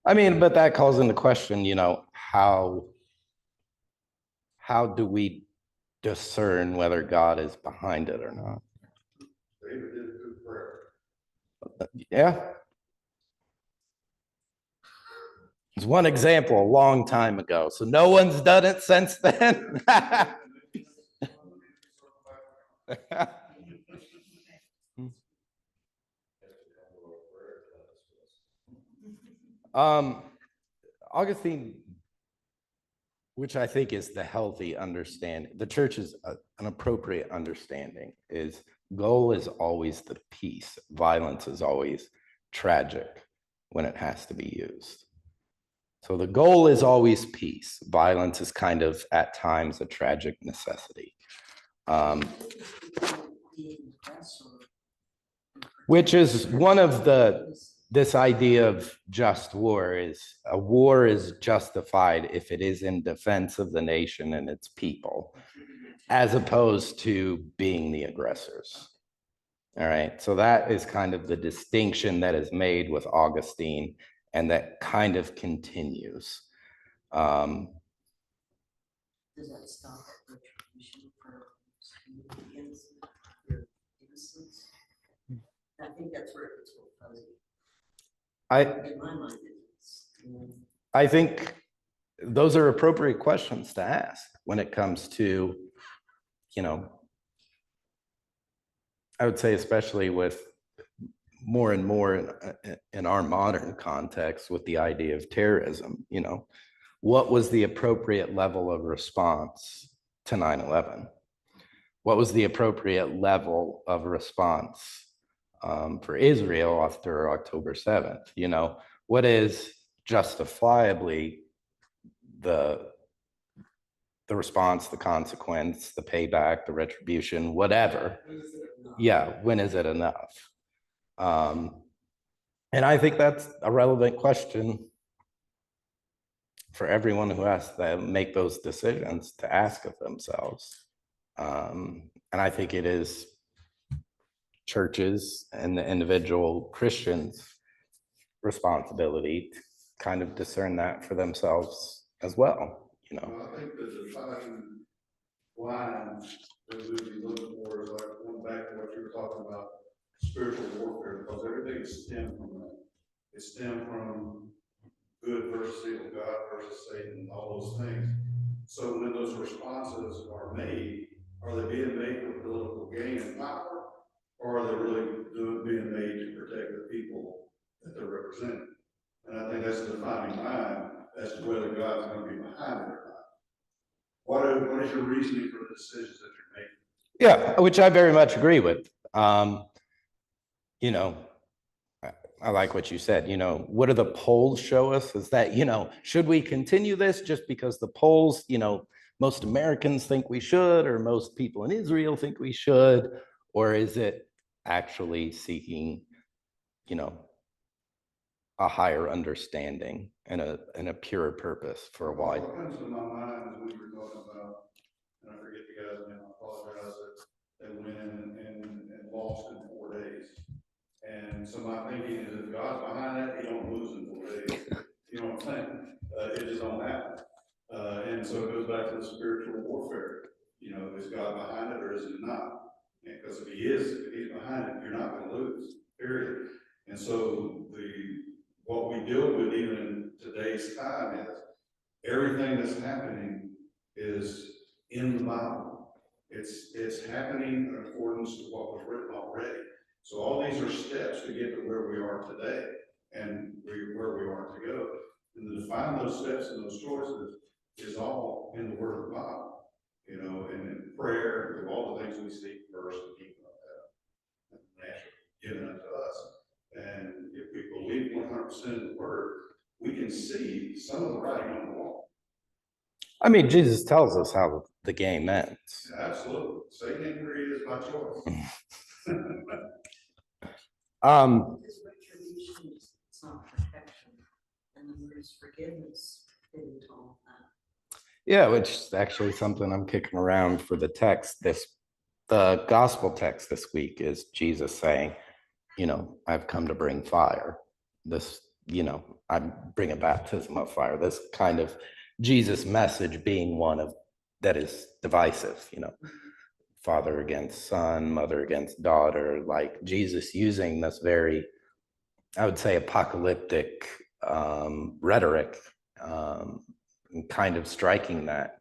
Speaker 2: I mean, but that calls into question, you know, how do we discern whether God is behind it or not?
Speaker 6: David did a good prayer.
Speaker 2: Yeah. There's one example a long time ago, so no one's done it since then. Augustine, which I think is the healthy understanding, the church's an appropriate understanding, is goal is always the peace. Violence is always tragic when it has to be used. So the goal is always peace. Violence is kind of at times a tragic necessity. Which is one of this idea of just war is a war is justified if it is in defense of the nation and its people, as opposed to being the aggressors. All right, so that is kind of the distinction that is made with Augustine, and that kind of continues.
Speaker 5: Does that stop at retribution for innocence? I think that's where it gets a little fuzzy. In my mind, it's.
Speaker 2: I think those are appropriate questions to ask when it comes to, you know, I would say especially with more and more in our modern context with the idea of terrorism, you know, what was the appropriate level of response to 9/11? What was the appropriate level of response for Israel after October 7th? You know, what is justifiably the response, the consequence, the payback, the retribution, whatever? Yeah, when is it enough? And I think that's a relevant question for everyone who has to make those decisions to ask of themselves. And I think it is churches and the individual Christians' responsibility to kind of discern that for themselves as well, you know.
Speaker 6: Well, I think that the defining line that we would be looking for is like going back to what you were talking about, spiritual warfare, because everything stemmed from that. It stemmed from good versus evil, God versus Satan, all those things. So when those responses are they being made for political gain and power, or are they really being made to protect the people that they're representing. And I think that's the defining line as to whether God's gonna be behind it or not. What is your reasoning for the decisions that you're making?
Speaker 2: Yeah, which I very much agree with. You know, I like what you said, what do the polls show us is that, should we continue this just because the polls, most Americans think we should, or most people in Israel think we should, or is it actually seeking, a higher understanding and a purer purpose for a wide.
Speaker 6: What comes to my mind is when you were talking about, and I forget the guy's name, I apologize, that they went in and lost in 4 days. And so my thinking is if God's behind that, he don't lose in 4 days. You know what I'm saying? It just don't happen. And so it goes back to the spiritual warfare. Is God behind it or is he not? Because if he's behind it, you're not going to lose, period. And so what we deal with even in today's time is everything that's happening is in the Bible. It's happening in accordance to what was written already. So all these are steps to get to where we are today and where we are to go. And to define those steps and those choices is all in the Word of the Bible. And in prayer, and all the things we seek first and keep given unto us. And if we believe 100% in the Word, we can see some of the writing on the wall.
Speaker 2: I mean, Jesus tells us how the game ends.
Speaker 6: Absolutely. Satan inquiry is by choice.
Speaker 5: Because retribution is not protection, and the word is forgiveness in all of that.
Speaker 2: Yeah, which is actually something I'm kicking around for the text. The gospel text this week is Jesus saying, I've come to bring fire. This, I bring a baptism of fire. This kind of Jesus message being one of that is divisive, father against son, mother against daughter, like Jesus using this very, I would say, apocalyptic rhetoric, kind of striking that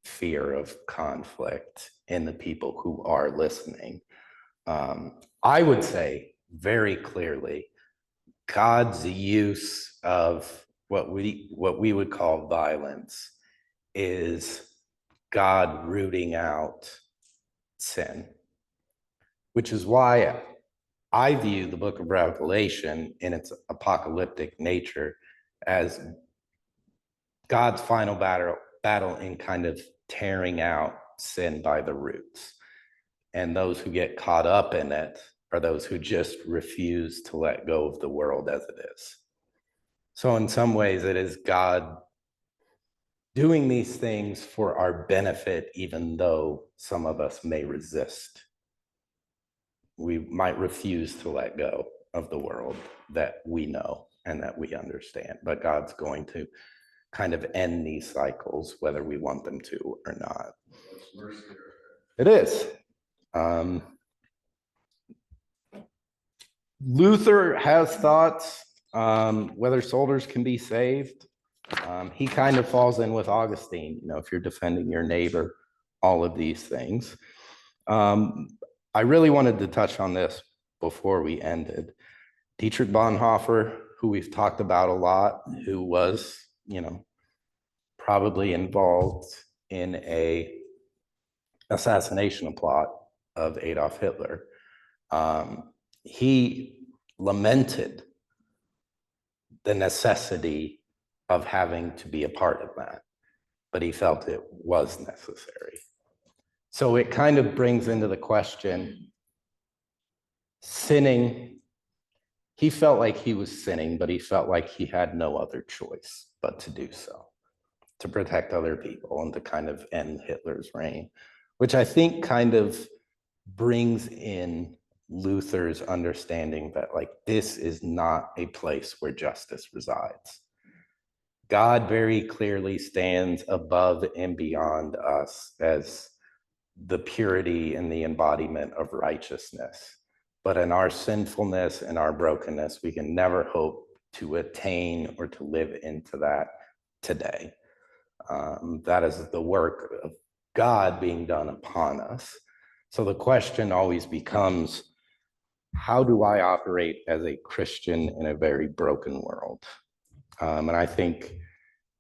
Speaker 2: fear of conflict in the people who are listening. I would say very clearly, God's use of what we would call violence is God rooting out sin, which is why I view the book of Revelation in its apocalyptic nature as God's final battle in kind of tearing out sin by the roots. And those who get caught up in it are those who just refuse to let go of the world as it is. So in some ways, it is God doing these things for our benefit, even though some of us may resist. We might refuse to let go of the world that we know and that we understand, but God's going to kind of end these cycles, whether we want them to or not. It is. Luther has thoughts whether soldiers can be saved. He kind of falls in with Augustine, if you're defending your neighbor, all of these things. I really wanted to touch on this before we ended. Dietrich Bonhoeffer, who we've talked about a lot, who was, probably involved in a assassination plot of Adolf Hitler. He lamented the necessity of having to be a part of that, but he felt it was necessary. So it kind of brings into the question, sinning. He felt like he was sinning, but he felt like he had no other choice but to do so, to protect other people and to kind of end Hitler's reign, which I think kind of brings in Luther's understanding that this is not a place where justice resides. God very clearly stands above and beyond us as the purity and the embodiment of righteousness. But in our sinfulness and our brokenness, we can never hope to attain or to live into that today. That is the work of God being done upon us. So the question always becomes, how do I operate as a Christian in a very broken world? And I think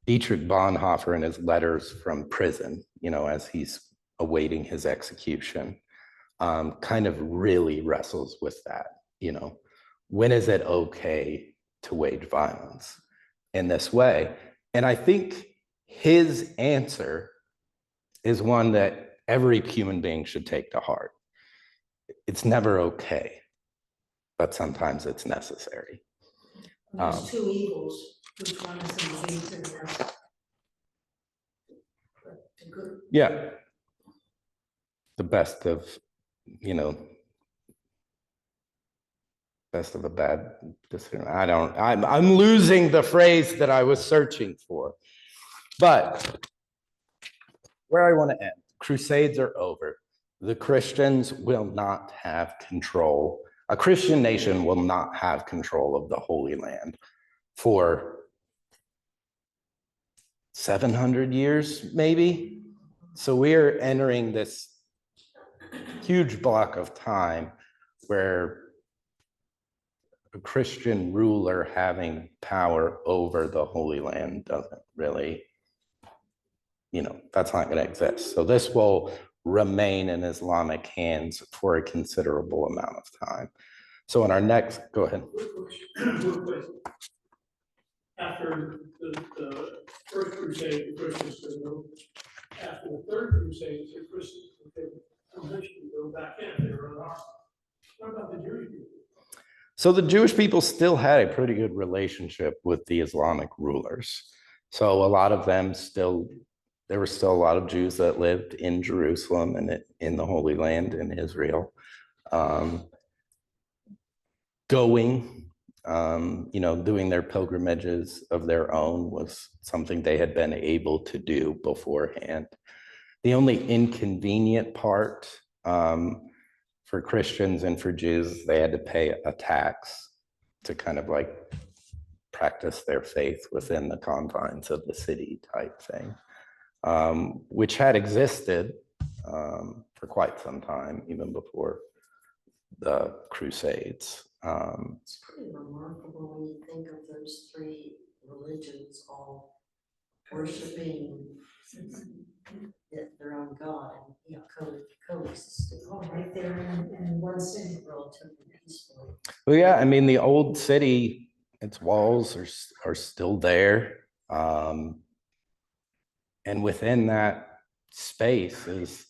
Speaker 2: Dietrich Bonhoeffer in his letters from prison, as he's awaiting his execution, kind of really wrestles with that. When is it okay to wage violence in this way? And I think his answer is one that every human being should take to heart. It's never okay, but sometimes it's necessary.
Speaker 5: There's two evils, which one is in the lead to the other. But the good,
Speaker 2: Yeah. The best of a bad decision. I'm losing the phrase that I was searching for. But where I want to end, Crusades are over. The Christians will not have control. A Christian nation will not have control of the Holy Land for 700 years, maybe. So we're entering this huge block of time where a Christian ruler having power over the Holy Land doesn't really, that's not going to exist. So this will remain in Islamic hands for a considerable amount of time. So in our next, go ahead.
Speaker 7: After the first crusade, the Christians could go. After the third crusade, the Christians could eventually go back in if they were an army. What about the Jewish people?
Speaker 2: So the Jewish people still had a pretty good relationship with the Islamic rulers. So a lot of them there were still a lot of Jews that lived in Jerusalem and in the Holy Land in Israel. Doing their pilgrimages of their own was something they had been able to do beforehand. The only inconvenient part for Christians and for Jews, they had to pay a tax to kind of like practice their faith within the confines of the city type thing, which had existed for quite some time, even before the Crusades.
Speaker 5: it's pretty remarkable when you think of those three religions all worshiping their own God and coexisting. All right there in one city, relatively peacefully.
Speaker 2: Well, yeah, I mean, the old city, its walls are still there. And within that space is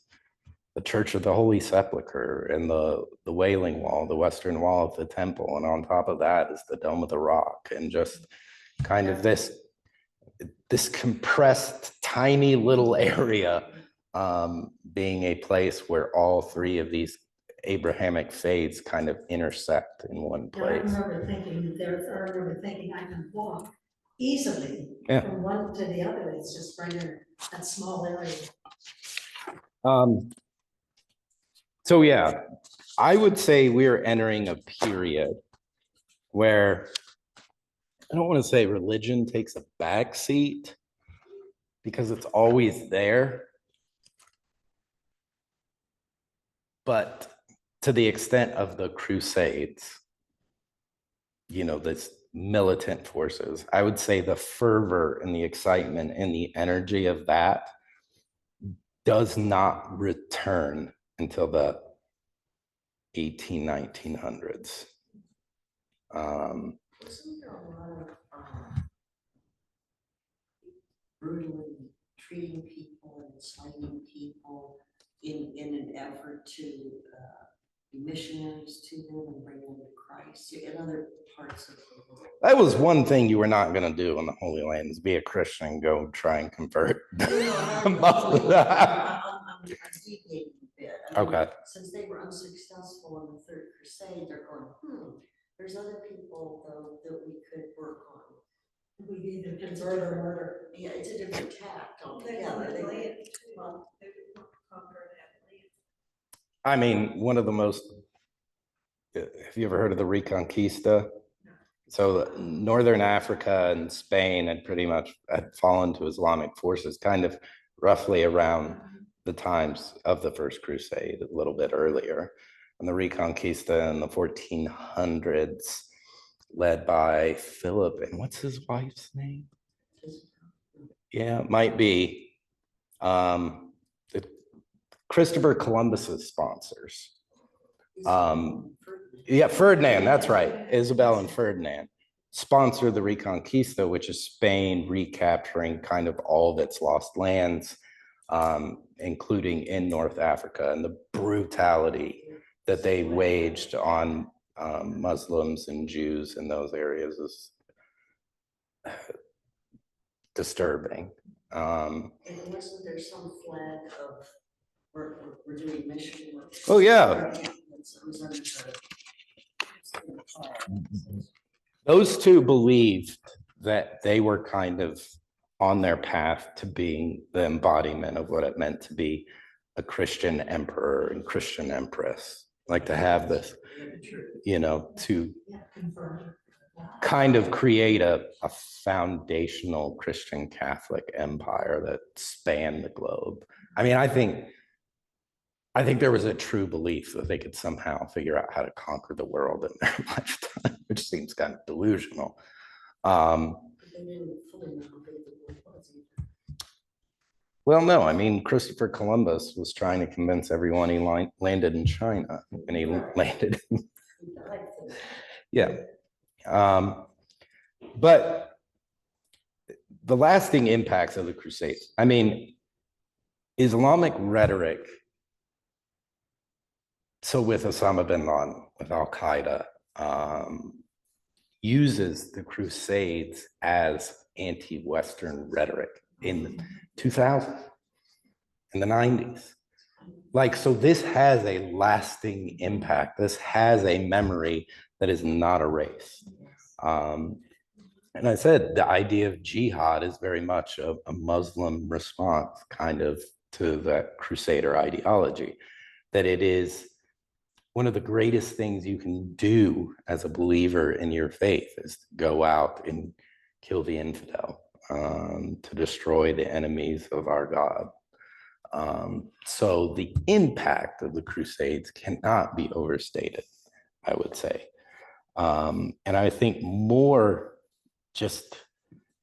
Speaker 2: the Church of the Holy Sepulchre and the Wailing Wall, the western wall of the temple. And on top of that is the Dome of the Rock, and just kind of this compressed, tiny little area being a place where all three of these Abrahamic faiths kind of intersect in one
Speaker 5: Now, I
Speaker 2: place.
Speaker 5: remember thinking I can walk easily
Speaker 2: Yeah.
Speaker 5: from one to the other. It's just right in that small area.
Speaker 2: So yeah, I would say we're entering a period where I don't want to say religion takes a back seat because it's always there. But to the extent of the Crusades, this militant forces, I would say the fervor and the excitement and the energy of that does not return until the 1900s.
Speaker 5: Wasn't there a lot of brutally treating people and enslaving people in an effort to be missionaries to them and bring them to Christ in other parts of the world?
Speaker 2: That was one thing you were not going to do in the Holy Land, is be a Christian and go try and convert.
Speaker 5: I'm deviating a bit. I mean,
Speaker 2: Okay.
Speaker 5: Since they were unsuccessful in the Third Crusade, they're going, there's other people though that we could work on. We either convert or murder. Yeah, it's a different tact altogether. They would conquer that land.
Speaker 2: I mean, one of the most, have you ever heard of the Reconquista? So Northern Africa and Spain had pretty much had fallen to Islamic forces kind of roughly around the times of the First Crusade, a little bit earlier. and the Reconquista in the 1400s, led by Philip, and what's his wife's name? Yeah, it might be. Christopher Columbus's sponsors. Yeah, Ferdinand, that's right. Isabel and Ferdinand sponsored the Reconquista, which is Spain recapturing kind of all of its lost lands, including in North Africa, and the brutality that they waged on Muslims and Jews in those areas is disturbing.
Speaker 5: And wasn't there some flag of, we're doing mission work?
Speaker 2: Oh, yeah.
Speaker 5: It was under the-
Speaker 2: Those two believed that they were kind of on their path to being the embodiment of what it meant to be a Christian emperor and Christian empress, like to have this, you know, to kind of create a foundational Christian Catholic empire that spanned the globe. I mean, I think there was a true belief that they could somehow figure out how to conquer the world in their lifetime, which seems kind of delusional.
Speaker 5: They didn't fully know how big the world was either.
Speaker 2: Well, no, I mean, Christopher Columbus was trying to convince everyone he landed in China, and he landed. Yeah. But the lasting impacts of the Crusades, I mean, Islamic rhetoric. So with Osama bin Laden, with Al Qaeda, uses the Crusades as anti-Western rhetoric in the 2000s, in the 90s. Like, so this has a lasting impact. This has a memory that is not erased. And I said, the idea of jihad is very much a Muslim response kind of to that Crusader ideology, that it is one of the greatest things you can do as a believer in your faith is to go out and kill the infidel, to destroy the enemies of our God. So the impact of the Crusades cannot be overstated, I would say. And I think more just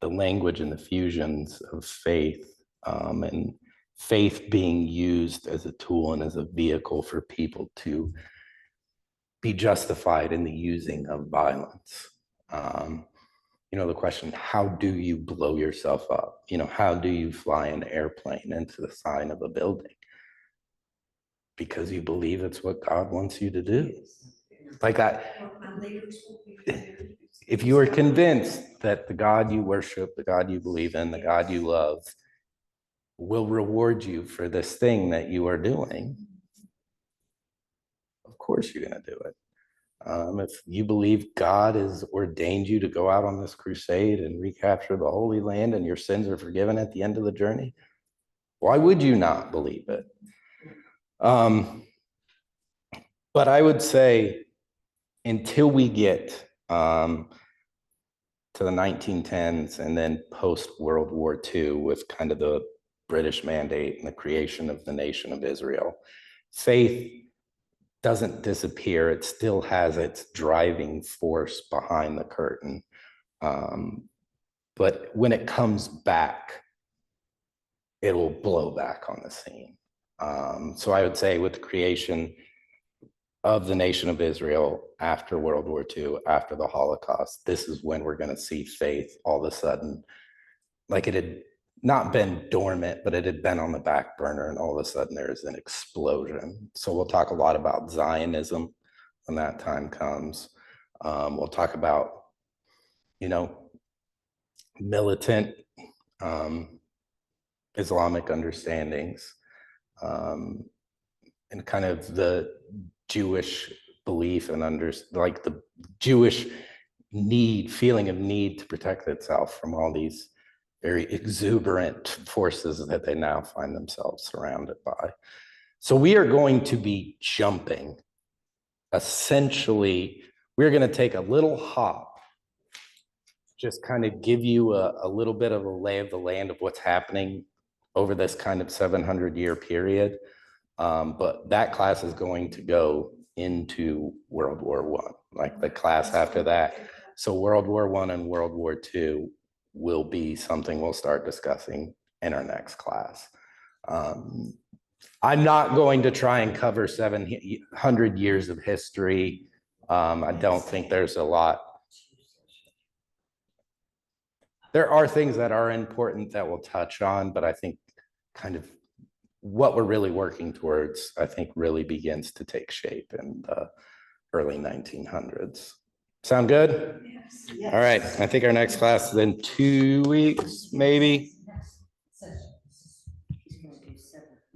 Speaker 2: the language and the fusions of faith, and faith being used as a tool and as a vehicle for people to be justified in the using of violence. You know, the question, how do you blow yourself up? You know, how do you fly an airplane into the side of a building? Because you believe it's what God wants you to do. Like if you are convinced that the God you worship, the God you believe in, the God you love will reward you for this thing that you are doing, of course you're going to do it. If you believe God has ordained you to go out on this crusade and recapture the Holy Land and your sins are forgiven at the end of the journey, why would you not believe it? But I would say until we get to the 1910s and then post-World War II with kind of the British Mandate and the creation of the nation of Israel, faith doesn't disappear. It still has its driving force behind the curtain. But when it comes back, it will blow back on the scene. So I would say with the creation of the nation of Israel after World War II, after the Holocaust, this is when we're going to see faith all of a sudden, like it had not been dormant, but it had been on the back burner, and all of a sudden there's an explosion. So we'll talk a lot about Zionism when that time comes. We'll talk about, you know, militant Islamic understandings, and kind of the Jewish belief and like the Jewish feeling of need to protect itself from all these very exuberant forces that they now find themselves surrounded by. So we are going to be jumping. Essentially, we're going to take a little hop, just kind of give you a little bit of a lay of the land of what's happening over this kind of 700-year period. But that class is going to go into World War I, like the class after that. So World War I and World War II will be something we'll start discussing in our next class. I'm not going to try and cover 700 years of history. I don't think there's a lot. There are things that are important that we'll touch on, but I think kind of what we're really working towards, I think really begins to take shape in the early 1900s. Sound good?
Speaker 1: Yes.
Speaker 2: All right, I think our next class is in 2 weeks, maybe.